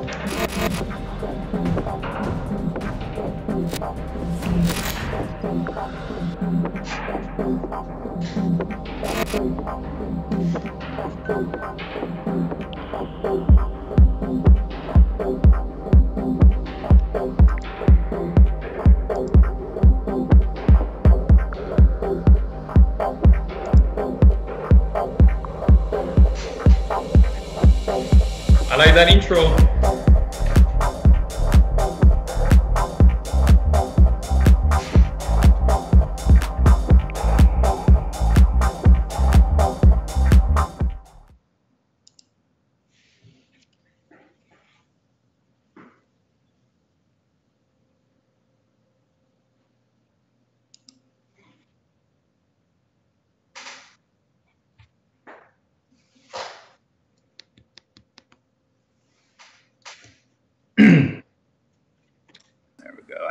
I like that intro.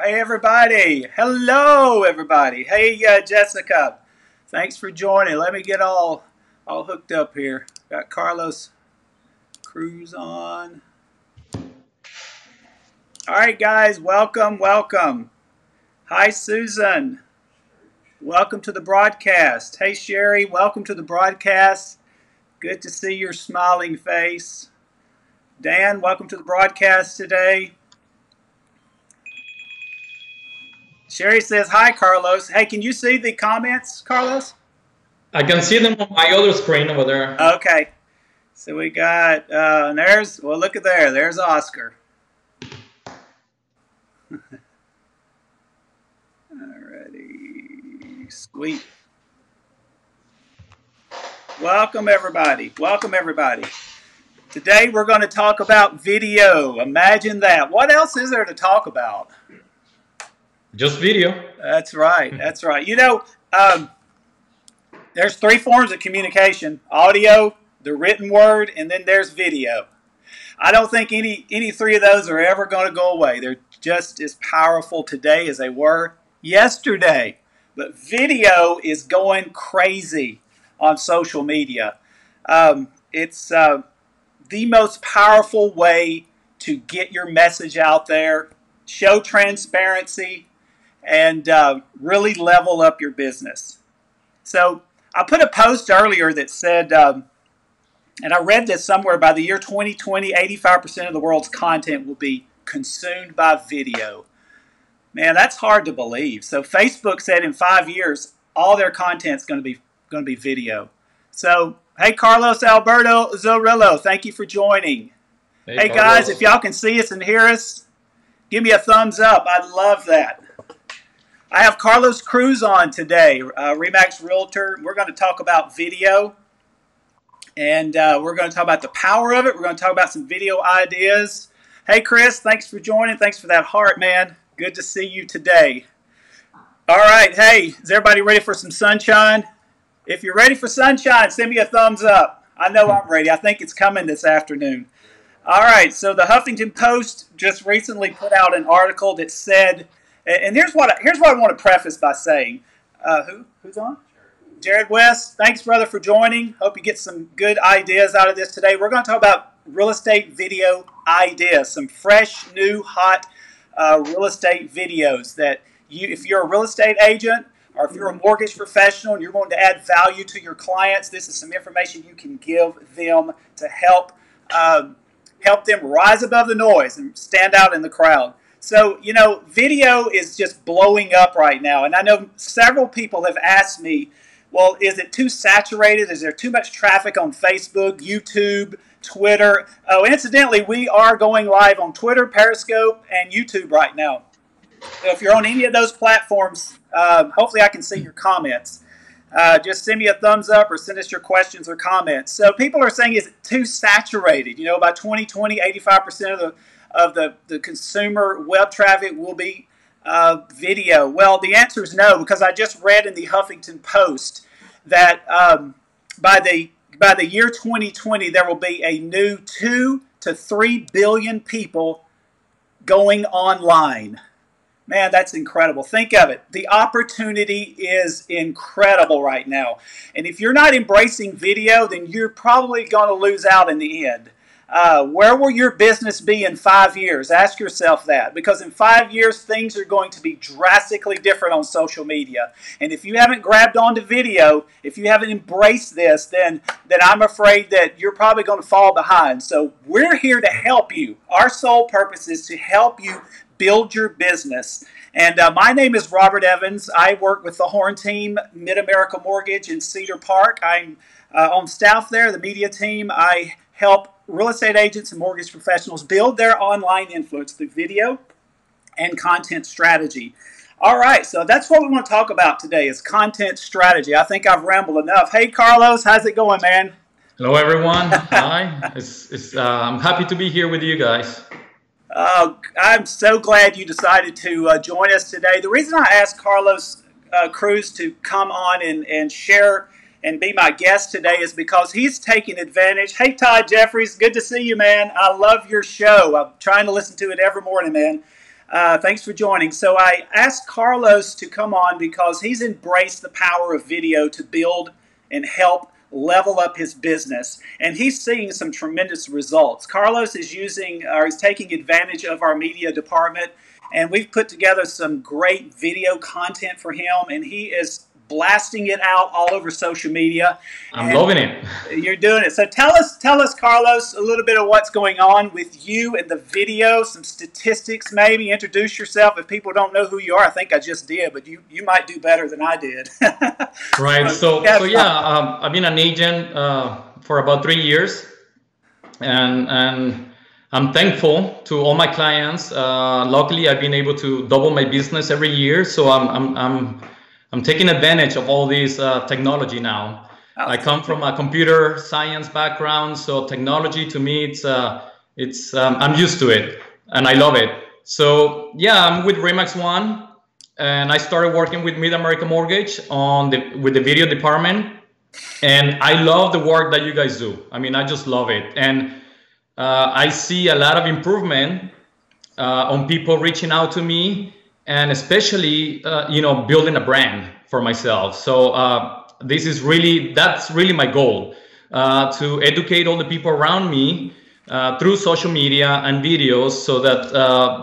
Hey everybody, hello everybody. Hey Jessica, thanks for joining. Let me get all hooked up here. Got Carlos Cruz on. All right guys, welcome. Hi Susan, welcome to the broadcast. Hey Sherry, welcome to the broadcast. Good to see your smiling face. Dan, welcome to the broadcast today. Sherry says, hi, Carlos. Hey, can you see the comments, Carlos? I can see them on my other screen over there. Okay. So we got, well, look at there. There's Oscar. Alrighty. Sweet. Welcome, everybody. Today we're going to talk about video. Imagine that. What else is there to talk about? Just video. That's right. You know, there's three forms of communication: audio, the written word, and then there's video. I don't think any three of those are ever going to go away. They're just as powerful today as they were yesterday. But video is going crazy on social media. It's the most powerful way to get your message out there, show transparency, and really level up your business. So I put a post earlier that said, and I read this somewhere, by the year 2020, 85% of the world's content will be consumed by video. Man, that's hard to believe. So Facebook said in 5 years, all their content's going to be video. So, hey, Carlos Alberto Zorillo, thank you for joining. Hey guys, if y'all can see us and hear us, give me a thumbs up. I'd love that. I have Carlos Cruz on today, Remax Realtor. We're going to talk about video, and we're going to talk about the power of it. We're going to talk about some video ideas. Hey, Chris, thanks for joining. Thanks for that heart, man. Good to see you today. All right, hey, is everybody ready for some sunshine? If you're ready for sunshine, send me a thumbs up. I know I'm ready. I think it's coming this afternoon. All right, so the Huffington Post just recently put out an article that said, and here's what I want to preface by saying. Who's on? Jared West. Thanks, brother, for joining. Hope you get some good ideas out of this today. We're going to talk about real estate video ideas, some fresh, new, hot real estate videos that if you're a real estate agent or if you're a mortgage professional and you're wanting to add value to your clients, this is some information you can give them to help them rise above the noise and stand out in the crowd. So, you know, video is just blowing up right now. And I know several people have asked me, well, is it too saturated? Is there too much traffic on Facebook, YouTube, Twitter? Oh, incidentally, we are going live on Twitter, Periscope, and YouTube right now. So if you're on any of those platforms, hopefully I can see your comments. Just send me a thumbs up or send us your questions or comments. So people are saying, is it too saturated? You know, by 2020, 85% of the consumer web traffic will be video. Well, the answer is no, because I just read in the Huffington Post that by the year 2020, there will be a new 2 to 3 billion people going online. Man, that's incredible. Think of it. The opportunity is incredible right now. And if you're not embracing video, then you're probably going to lose out in the end. Where will your business be in 5 years? Ask yourself that, because in 5 years, things are going to be drastically different on social media. And if you haven't grabbed onto video, if you haven't embraced this, then I'm afraid that you're probably going to fall behind. So we're here to help you. Our sole purpose is to help you build your business. And my name is Robert Evans. I work with the Horn team, Mid-America Mortgage in Cedar Park. I'm on staff there, the media team. I help real estate agents and mortgage professionals build their online influence through video and content strategy. All right, so that's what we want to talk about today is content strategy. I think I've rambled enough. Hey, Carlos, how's it going, man? Hello, everyone. Hi. I'm happy to be here with you guys. I'm so glad you decided to join us today. The reason I asked Carlos Cruz to come on and share and be my guest today is because he's taking advantage. Hey, Todd Jeffries, good to see you, man. I love your show. I'm trying to listen to it every morning, man. Thanks for joining. So I asked Carlos to come on because he's embraced the power of video to build and help level up his business. And he's seeing some tremendous results. Carlos is he's taking advantage of our media department, and we've put together some great video content for him, and he is blasting it out all over social media. I'm loving it. You're doing it. So tell us, Carlos, a little bit of what's going on with you and the video, some statistics maybe. Introduce yourself. If people don't know who you are, I think I just did, but you might do better than I did. Right. So yeah, I've been an agent for about 3 years, and I'm thankful to all my clients. Luckily, I've been able to double my business every year, so I'm taking advantage of all this technology now. I come from a computer science background, so technology to me, I'm used to it and I love it. So yeah, I'm with Remax One, and I started working with Mid-America Mortgage with the video department, and I love the work that you guys do. I mean, I just love it, and I see a lot of improvement on people reaching out to me. And especially, building a brand for myself. So that's really my goal, to educate all the people around me through social media and videos, so that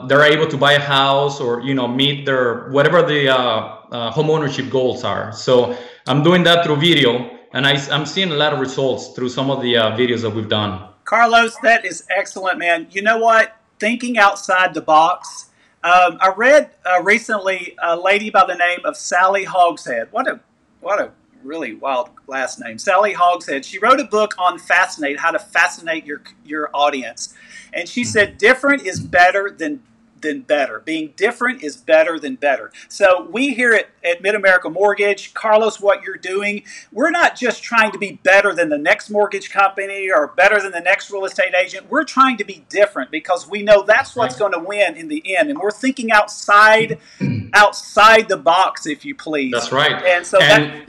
they're able to buy a house or meet their whatever the home ownership goals are. So I'm doing that through video, and I'm seeing a lot of results through some of the videos that we've done. Carlos, that is excellent, man. You know what? Thinking outside the box. I read recently a lady by the name of Sally Hogshead. What a really wild last name, Sally Hogshead. She wrote a book on Fascinate, how to fascinate your audience, and she said different is better than better. Being different is better than better. So we here at Mid-America Mortgage, Carlos, what you're doing, we're not just trying to be better than the next mortgage company or better than the next real estate agent. We're trying to be different because we know that's what's going to win in the end. And we're thinking outside the box, if you please. That's right. And so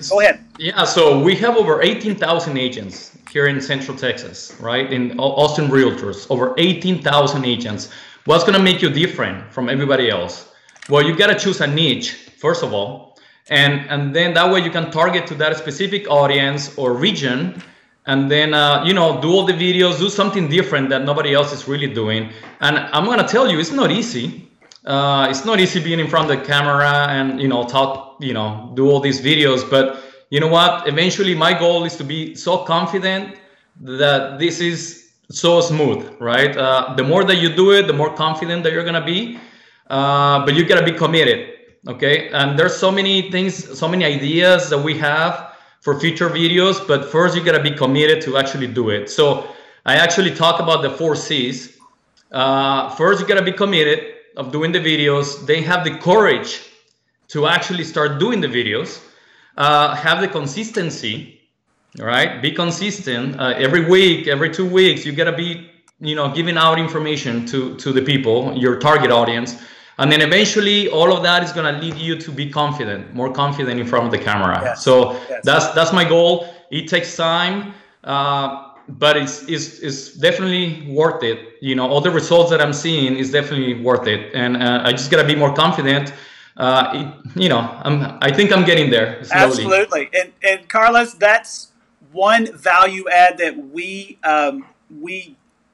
go ahead. Yeah, so we have over 18,000 agents here in Central Texas, right? In Austin Realtors, over 18,000 agents. What's going to make you different from everybody else? Well, you got to choose a niche, first of all, and then that way you can target to that specific audience or region, and then do all the videos, do something different that nobody else is really doing. And I'm going to tell you, it's not easy. It's not easy being in front of the camera and talk, do all these videos. But you know what? Eventually, my goal is to be so confident that this is so smooth, right? The more that you do it, the more confident that you're gonna be. But you gotta be committed, okay? And there's so many things, so many ideas that we have for future videos, but first you gotta be committed to actually do it. So I actually talk about the 4 C's. First, you gotta be committed of doing the videos. They have the courage to actually start doing the videos. Have the consistency. All right, be consistent. Every week, every 2 weeks, you gotta be, giving out information to the people, your target audience, and then eventually all of that is gonna lead you to be confident, more confident in front of the camera. Yes. So yes. That's my goal. It takes time, but it's definitely worth it. All the results that I'm seeing is definitely worth it, and I just gotta be more confident. I think I'm getting there slowly. Absolutely, and Carlos, that's one value add that we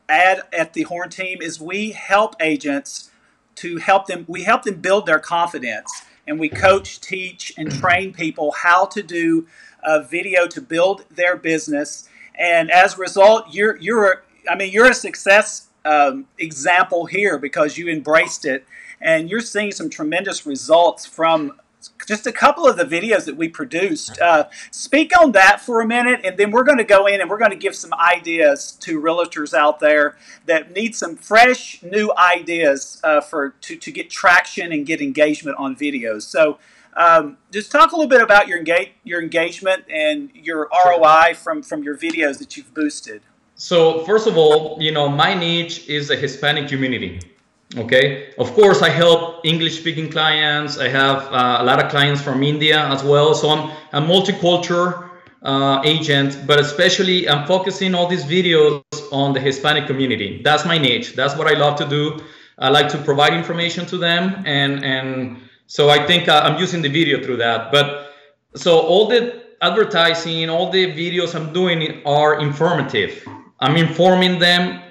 add at the Horn team is we help agents to help them. We help them build their confidence, and we coach, teach, and train people how to do video to build their business. And as a result, you're a success example here because you embraced it, and you're seeing some tremendous results from just a couple of the videos that we produced. Speak on that for a minute, and then we're going to go in and we're going to give some ideas to realtors out there that need some fresh, new ideas to get traction and get engagement on videos. So just talk a little bit about your engagement and your ROI from your videos that you've boosted. So first of all, my niche is the Hispanic community. Okay, of course, I help English-speaking clients. I have a lot of clients from India as well. So I'm a multicultural agent, but especially I'm focusing all these videos on the Hispanic community. That's my niche. That's what I love to do. I like to provide information to them, and so I think I'm using the video through that. But so all the advertising, all the videos I'm doing are informative. I'm informing them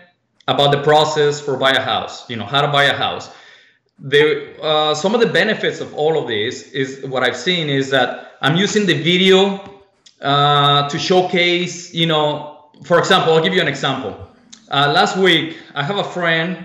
about the process for buy a house, how to buy a house. Some of the benefits of all of this is what I've seen is that I'm using the video to showcase, for example, I'll give you an example. Last week, I have a friend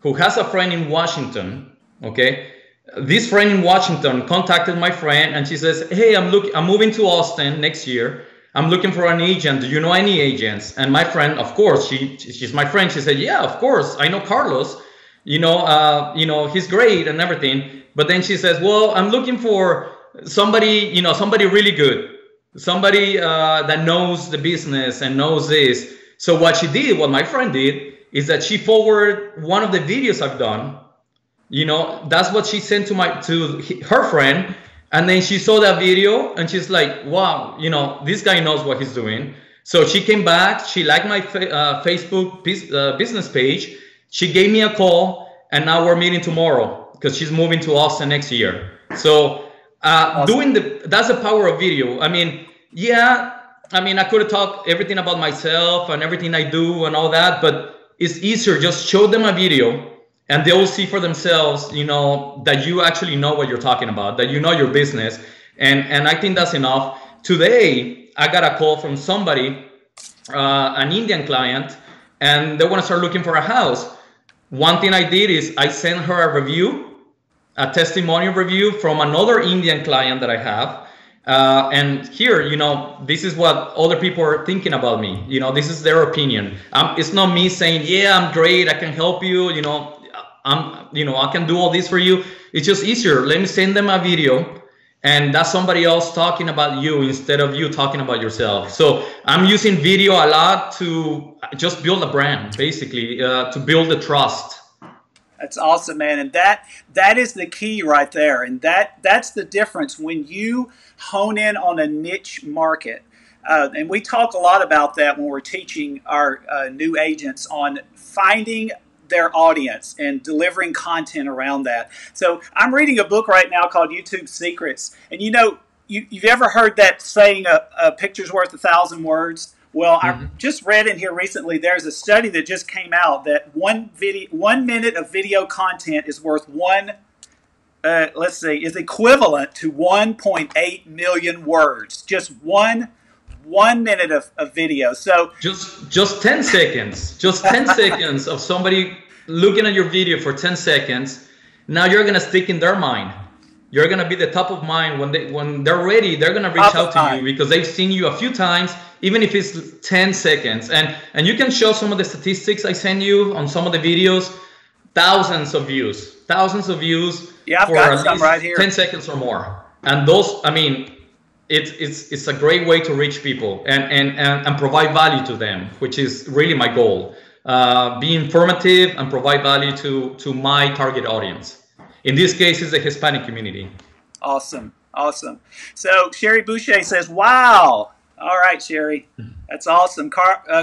who has a friend in Washington, okay? This friend in Washington contacted my friend and she says, hey, I'm moving to Austin next year. I'm looking for an agent. Do you know any agents? And my friend, of course, she's my friend. She said, yeah, of course. I know Carlos. He's great and everything. But then she says, well, I'm looking for somebody, somebody really good, somebody that knows the business and knows this. So what my friend did is that she forwarded one of the videos I've done. That's what she sent to her friend. And then she saw that video and she's like, wow, this guy knows what he's doing. So she came back, she liked my Facebook business page. She gave me a call and now we're meeting tomorrow because she's moving to Austin next year. So awesome. That's the power of video. I could have talked everything about myself and everything I do and all that, but it's easier. Just show them a video and they will see for themselves, that you actually know what you're talking about, that you know your business. And I think that's enough. Today, I got a call from somebody, an Indian client, and they want to start looking for a house. One thing I did is I sent her a review, a testimonial review from another Indian client that I have. And here, this is what other people are thinking about me. This is their opinion. It's not me saying, yeah, I'm great, I can help you, I can do all this for you. It's just easier. Let me send them a video and that's somebody else talking about you instead of you talking about yourself. So I'm using video a lot to just build a brand, basically, to build the trust. That's awesome, man. And that is the key right there. And that's the difference when you hone in on a niche market. And we talk a lot about that when we're teaching our new agents on finding their audience and delivering content around that. So I'm reading a book right now called YouTube Secrets. And you've ever heard that saying, a picture's worth 1,000 words? Well, I just read in here recently, there's a study that just came out that 1 minute of video content is worth is equivalent to 1.8 million words. Just one minute of video. So just 10 seconds, just 10 seconds of somebody looking at your video for 10 seconds. Now you're going to stick in their mind. You're going to be the top of mind when they're ready. They're going to reach out to you because they've seen you a few times, even if it's 10 seconds. And you can show some of the statistics I send you on some of the videos. Thousands of views yeah, I've got some right here. 10 seconds or more. And those, it's a great way to reach people and provide value to them, which is really my goal. Be informative and provide value to my target audience. In this case, it's the Hispanic community. Awesome. So Sherry Boucher says, wow. All right, Sherry. That's awesome.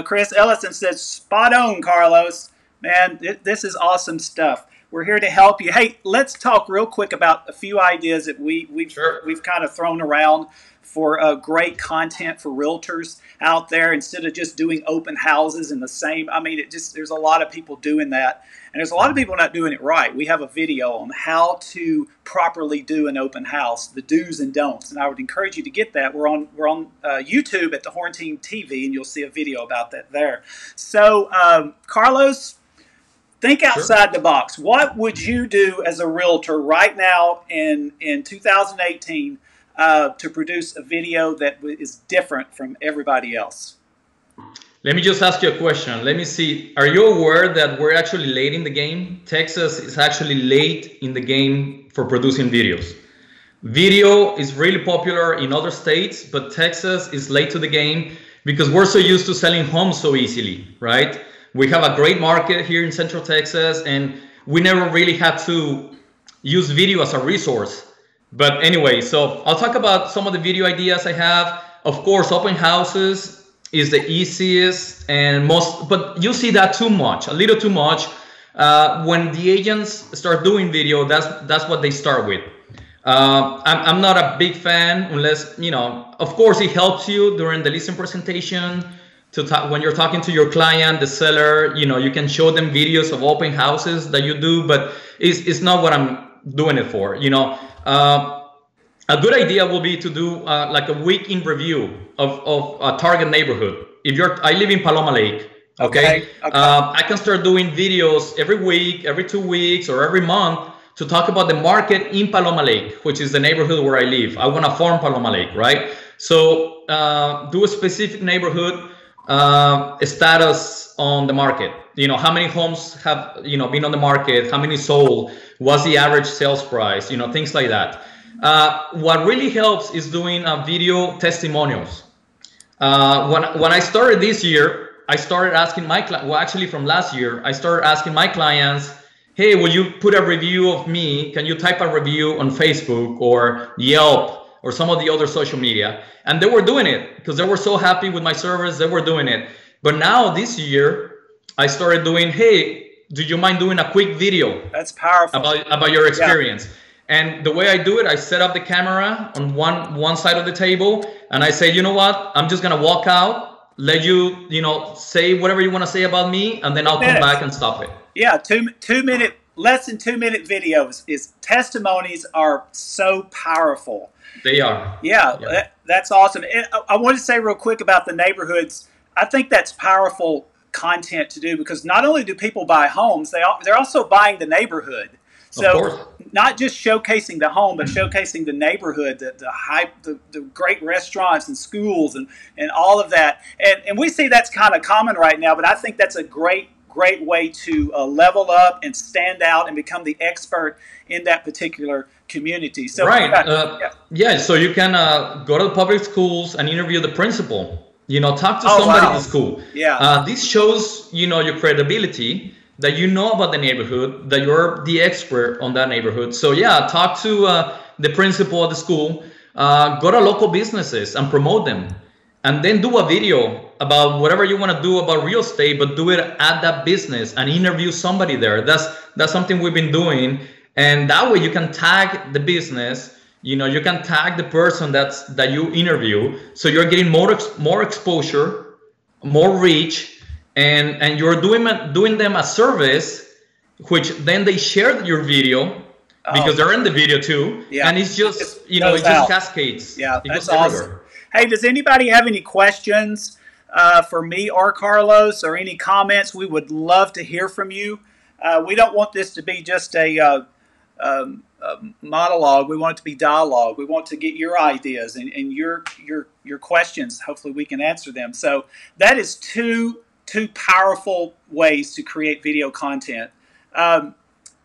Chris Ellison says, spot on, Carlos. Man, this is awesome stuff. We're here to help you. Hey, let's talk real quick about a few ideas that we've kind of thrown around great content for realtors out there instead of just doing open houses in the same. I mean, there's a lot of people doing that, and there's a lot of people not doing it right. We have a video on how to properly do an open house, the do's and don'ts, and I would encourage you to get that. We're on YouTube at the Horn Team TV, and you'll see a video about that there. So, Carlos, think outside the box. What would you do as a realtor right now in 2018 to produce a video that is different from everybody else? Let me just ask you a question. Let me see. Are you aware that we're actually late in the game? Texas is actually late in the game for producing videos. Video is really popular in other states, but Texas is late to the game because we're so used to selling homes so easily, right? We have a great market here in Central Texas, and we never really had to use video as a resource. But anyway, so I'll talk about some of the video ideas I have. Of course, open houses is the easiest and most, but you see that too much, a little too much. When the agents start doing video, that's what they start with. I'm not a big fan unless, you know, of course it helps you during the listing presentation to talk, when you're talking to your client, the seller, you know, you can show them videos of open houses that you do, but it's not what I'm doing it for, you know. A good idea will be to do like a week in review of a target neighborhood. I live in Paloma Lake, okay? I can start doing videos every week, every 2 weeks, or every month to talk about the market in Paloma Lake, which is the neighborhood where I live. I want to farm Paloma Lake, right? So do a specific neighborhood status on the market. You know, how many homes have, you know, been on the market, how many sold, what's the average sales price, you know, things like that. What really helps is doing video testimonials. When I started this year, I started asking my clients, well, actually from last year, I started asking my clients, hey, will you put a review of me? Can you type a review on Facebook or Yelp or some of the other social media? And they were doing it because they were so happy with my service, they were doing it. But now this year, I started doing, hey, do you mind doing a quick video? That's powerful. About your experience. Yeah. And the way I do it, I set up the camera on one side of the table, and I say, you know what? I'm just gonna walk out, let you, you know, say whatever you want to say about me, and then I'll come back and stop it. Yeah, less than 2 minute videos. Testimonies are so powerful. They are. Yeah. That's awesome. And I want to say real quick about the neighborhoods. I think that's powerful content to do because not only do people buy homes, they're also buying the neighborhood. So not just showcasing the home, but showcasing the neighborhood, the great restaurants and schools and all of that. And we see that's kind of common right now, but I think that's a great way to level up and stand out and become the expert in that particular community. So yeah, so you can go to the public schools and interview the principal. You know, talk to somebody in the school. Yeah. This shows, you know, your credibility, that you know about the neighborhood, that you're the expert on that neighborhood. So yeah, talk to the principal of the school, go to local businesses and promote them, and then do a video about whatever you want to do about real estate, but do it at that business and interview somebody there. That's something we've been doing, and that way you can tag the business. You know, you can tag the person that you interview, so you're getting more exposure, more reach. And you're doing them a service, which then they share your video because they're in the video too. Yeah. And it's just, you know, it just cascades. Yeah, that's awesome. Hey, does anybody have any questions for me or Carlos, or any comments? We would love to hear from you. We don't want this to be just a monologue. We want it to be dialogue. We want to get your ideas and your questions. Hopefully we can answer them. So that is two powerful ways to create video content.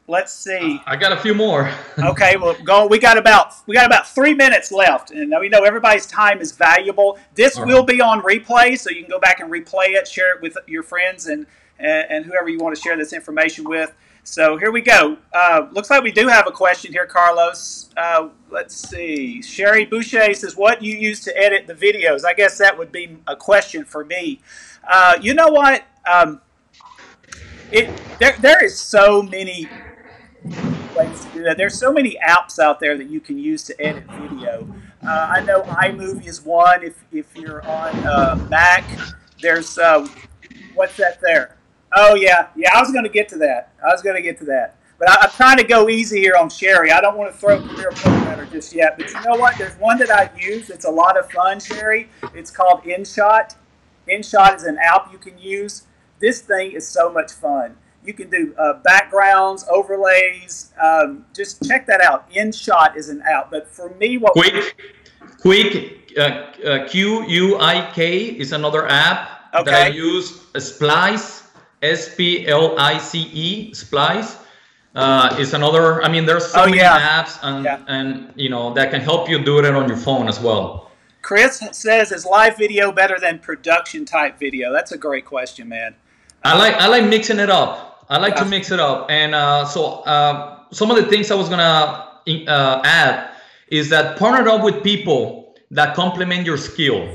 Let's see. I got a few more. Okay, well, go. We got about 3 minutes left, and we know everybody's time is valuable. This will be on replay, so you can go back and replay it, share it with your friends and whoever you want to share this information with. So here we go. Looks like we do have a question here, Carlos. Let's see. Sherry Boucher says, "What you use to edit the videos?" I guess that would be a question for me. You know what? There is so many ways to do that. There's so many apps out there that you can use to edit video. I know iMovie is one. If you're on Mac, there's what's that there? Oh yeah, yeah. I was going to get to that. But I'm trying to go easy here on Sherry. I don't want to throw career program at her just yet. But you know what? There's one that I use. It's a lot of fun, Sherry. It's called InShot. InShot is an app you can use. This thing is so much fun. You can do backgrounds, overlays. Just check that out. InShot is an app. But for me, Quick, QUIK is another app that I use. Splice, SPLICE, Splice. Is another. I mean, there's so many apps and you know that can help you do it on your phone as well. Chris says, is live video better than production type video? That's a great question, man. I like mixing it up. I like to mix it up, and so some of the things I was gonna add is that partner up with people that complement your skill.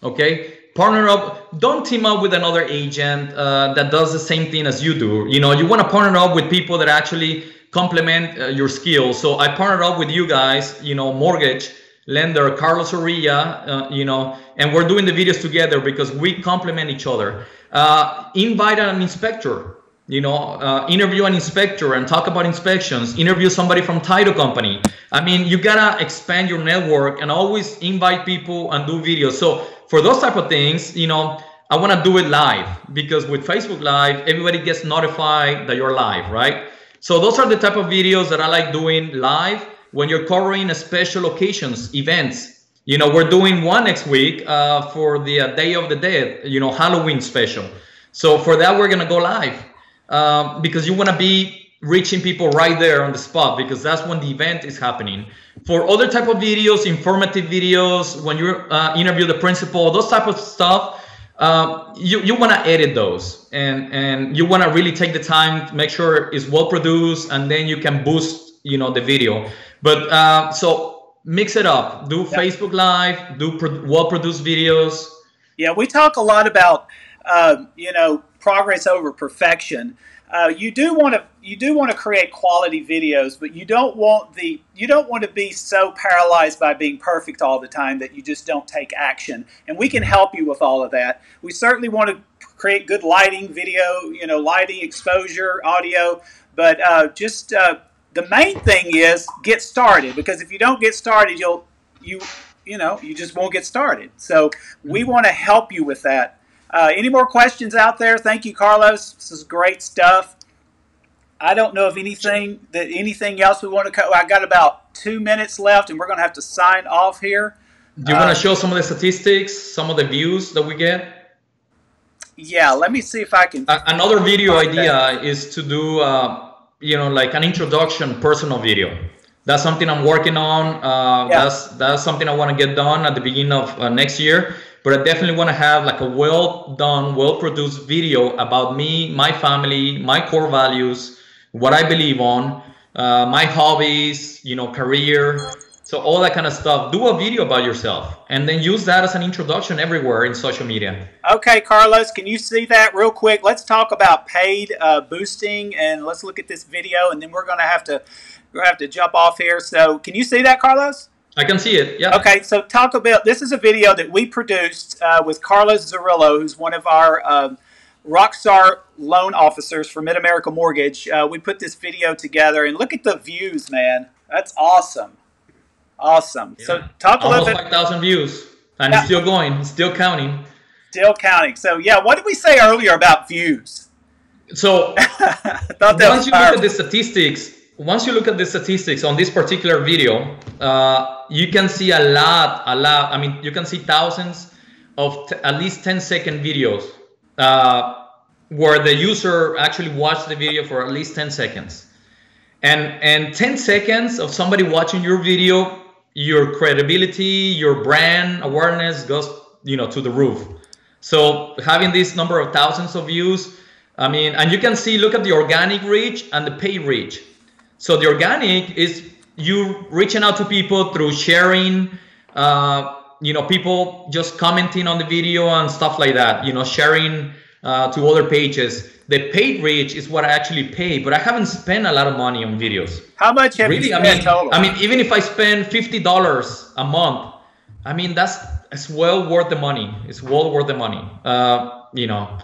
Okay. Partner up, don't team up with another agent that does the same thing as you do. You know, you want to partner up with people that actually complement your skills. So I partnered up with you guys, you know, mortgage lender, Carlos Orilla, you know, and we're doing the videos together because we complement each other. Invite an inspector, you know, interview an inspector and talk about inspections, interview somebody from title company. I mean, you gotta expand your network and always invite people and do videos. So for those type of things, you know, I want to do it live because with Facebook Live, everybody gets notified that you're live, right? So those are the type of videos that I like doing live when you're covering special occasions, events. You know, we're doing one next week for the Day of the Dead, you know, Halloween special. So for that, we're going to go live because you want to be reaching people right there on the spot because that's when the event is happening. For other type of videos, informative videos, when you interview the principal, those type of stuff, you want to edit those and you want to really take the time to make sure it's well produced and then you can boost, you know, the video. But so mix it up, do Facebook Live, do well produced videos. Yeah, we talk a lot about, you know, progress over perfection. You do want to create quality videos, but you don't want to be so paralyzed by being perfect all the time that you just don't take action. And we can help you with all of that. We certainly want to create good lighting, video, you know, lighting, exposure, audio, but the main thing is get started, because if you don't get started, you just won't get started. So we want to help you with that. Any more questions out there? Thank you, Carlos. This is great stuff. I don't know of anything else we want to cover. I got about 2 minutes left, and we're going to have to sign off here. Do you want to show some of the statistics, some of the views that we get? Yeah, let me see if I can. Another video idea is to do, you know, like an introduction personal video. That's something I'm working on. That's something I want to get done at the beginning of next year. But I definitely want to have like a well done, well produced video about me, my family, my core values, what I believe on, my hobbies, you know, career. So all that kind of stuff. Do a video about yourself and then use that as an introduction everywhere in social media. Okay, Carlos, can you see that real quick? Let's talk about paid boosting, and let's look at this video, and then we're going to have to jump off here. So can you see that, Carlos? I can see it, yeah. Okay, so talk about, this is a video that we produced with Carlos Zerillo, who's one of our rockstar loan officers for Mid-America Mortgage. We put this video together, and look at the views, man. That's awesome. Awesome. Yeah. So talk a little bit. Almost 5,000 views, and it's still going, it's still counting. Still counting. So yeah, what did we say earlier about views? So once you look at the statistics, on this particular video, you can see a lot. I mean, you can see thousands of at least 10-second videos where the user actually watched the video for at least 10 seconds. And 10 seconds of somebody watching your video, your credibility, your brand awareness goes, you know, to the roof. So having this number of thousands of views, I mean, and you can see, look at the organic reach and the paid reach. So the organic is you reaching out to people through sharing, you know, people just commenting on the video and stuff like that, you know, sharing to other pages. The paid reach is what I actually pay, but I haven't spent a lot of money on videos. How much have you spent total? I mean, even if I spend $50 a month, I mean, it's well worth the money. It's well worth the money. You know,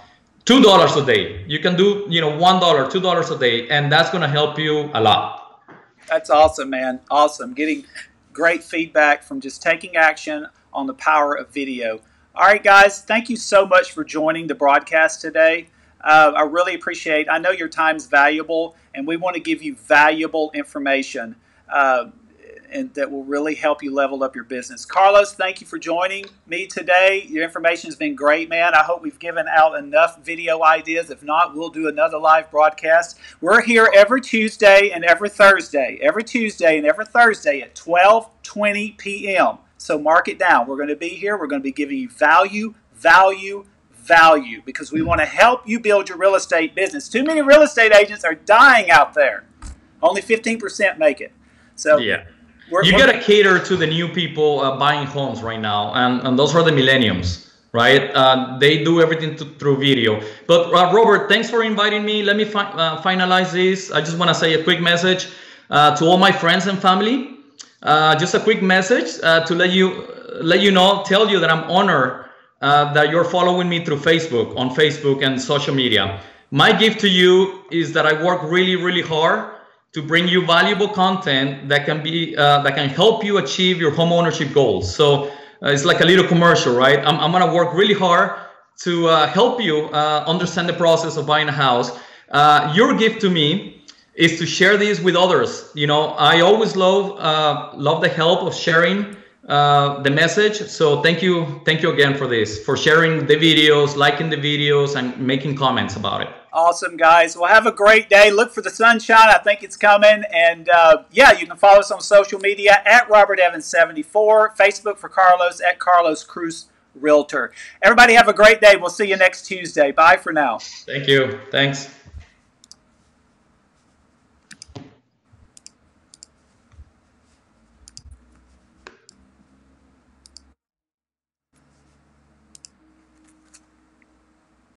$2 a day. You can do, you know, $1, $2 a day, and that's going to help you a lot. That's awesome, man. Awesome. Getting great feedback from just taking action on the power of video. All right, guys, thank you so much for joining the broadcast today. I really appreciate it. I know your time's valuable, and we want to give you valuable information and that will really help you level up your business. Carlos, thank you for joining me today. Your information has been great, man. I hope we've given out enough video ideas. If not, we'll do another live broadcast. We're here every Tuesday and every Thursday. Every Tuesday and every Thursday at 12:20 p.m. So mark it down. We're going to be here. We're going to be giving you value, value, value, because we want to help you build your real estate business. Too many real estate agents are dying out there. Only 15% make it. So yeah. You got to cater to the new people buying homes right now, and those are the millennials, right? They do everything through video. But Robert, thanks for inviting me. Let me finalize this. I just want to say a quick message to all my friends and family. Just a quick message to let you know, tell you that I'm honored that you're following me through Facebook, on Facebook and social media. My gift to you is that I work really, really hard to bring you valuable content that can help you achieve your home ownership goals. So it's like a little commercial, right? I'm gonna work really hard to help you understand the process of buying a house. Your gift to me is to share this with others. You know, I always love the help of sharing the message. So thank you again for this, for sharing the videos, liking the videos, and making comments about it. Awesome, guys. Well, have a great day. Look for the sunshine. I think it's coming. And yeah, you can follow us on social media at Robert Evans 74, Facebook for Carlos at Carlos Cruz Realtor. Everybody have a great day. We'll see you next Tuesday. Bye for now. Thank you. Thanks.